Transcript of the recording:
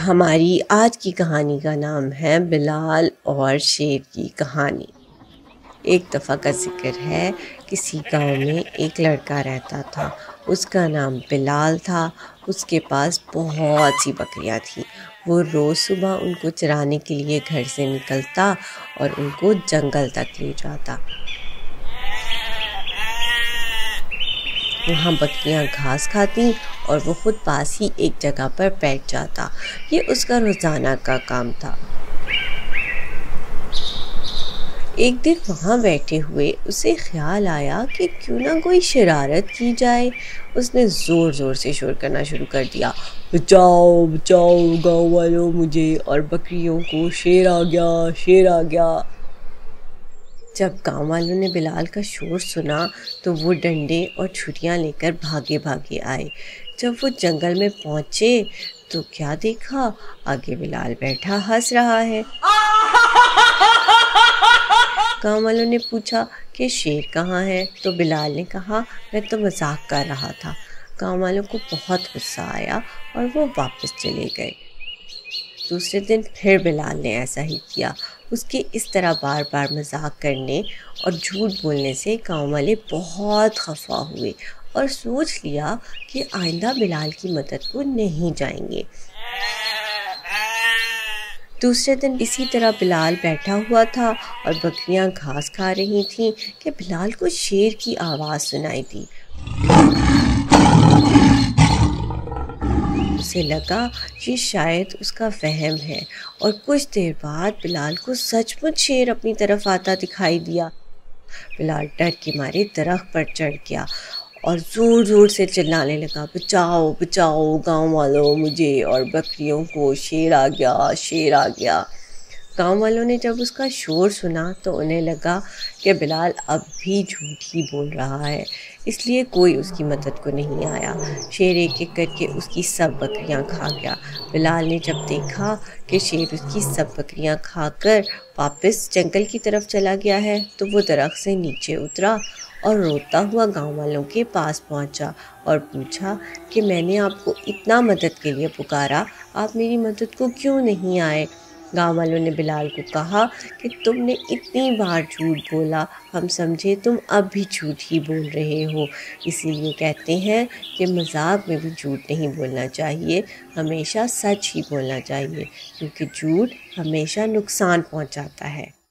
ہماری آج کی کہانی کا نام ہے بلال اور شیر کی کہانی۔ ایک دفعہ کا ذکر ہے، کسی گاؤں میں ایک لڑکا رہتا تھا، اس کا نام بلال تھا۔ اس کے پاس بہت سی بکریاں تھیں۔ وہ روز صبح ان کو چرانے کے لیے گھر سے نکلتا اور ان کو جنگل تک لے جاتا۔ وہاں بکریاں گھاس کھاتیں اور وہ خود پاس ہی ایک جگہ پر بیٹھ جاتا۔ یہ اس کا روزانہ کا کام تھا۔ ایک دن وہاں بیٹھے ہوئے اسے خیال آیا کہ کیوں نہ کوئی شرارت کی جائے۔ اس نے زور زور سے شور کرنا شروع کر دیا، بچاؤ بچاؤ گاؤں والوں مجھے اور بکریوں کو، شیر آ گیا، شیر آ گیا۔ جب گاؤں والوں نے بلال کا شور سنا تو وہ ڈنڈے اور چھریاں لے کر بھاگے بھاگے آئے۔ جب وہ جنگل میں پہنچے تو کیا دیکھا، آگے بلال بیٹھا ہنس رہا ہے۔ گاؤں والوں نے پوچھا کہ شیر کہاں ہے؟ تو بلال نے کہا، میں تو مذاق کر رہا تھا۔ گاؤں والوں کو بہت غصہ آیا اور وہ واپس چلے گئے۔ دوسرے دن پھر بلال نے ایسا ہی کیا۔ اس کے اس طرح بار بار مذاق کرنے اور جھوٹ بولنے سے گاؤں والے بہت خفا ہوئے اور سوچ لیا کہ آئندہ بلال کی مدد کو نہیں جائیں گے۔ دوسرے دن اسی طرح بلال بیٹھا ہوا تھا اور بکریاں گھاس کھا رہی تھیں کہ بلال کو شیر کی آواز سنائی دی۔ اسے لگا یہ شاید اس کا وہم ہے اور کچھ دیر بعد بلال کو سچ مچ شیر اپنی طرف آتا دکھائی دیا۔ بلال ڈر کے مارے درخت پر چڑھ گیا اور زور زور سے چلانے لگا، بچاؤ بچاؤ گاؤں والوں مجھے اور بکریوں کو، شیر آ گیا، شیر آ گیا۔ گاؤں والوں نے جب اس کا شور سنا تو انہیں لگا کہ بلال اب بھی جھوٹ ہی بول رہا ہے، اس لیے کوئی اس کی مدد کو نہیں آیا۔ شیر ایک ایک کر کے اس کی سب بکریاں کھا گیا۔ بلال نے جب دیکھا کہ شیر اس کی سب بکریاں کھا کر واپس جنگل کی طرف چلا گیا ہے تو وہ درخت سے نیچے اترا اور روتا ہوا گاؤں والوں کے پاس پہنچا اور پوچھا کہ میں نے آپ کو اتنا مدد کے لیے پکارا، آپ میری مدد کو کیوں نہیں آئے؟ گاؤں والوں نے بلال کو کہا کہ تم نے اتنی بار جھوٹ بولا، ہم سمجھے تم اب بھی جھوٹ ہی بول رہے ہو، اسی لیے کہتے ہیں کہ مذاق میں بھی جھوٹ نہیں بولنا چاہیے، ہمیشہ سچ ہی بولنا چاہیے، کیونکہ جھوٹ ہمیشہ نقصان پہنچاتا ہے۔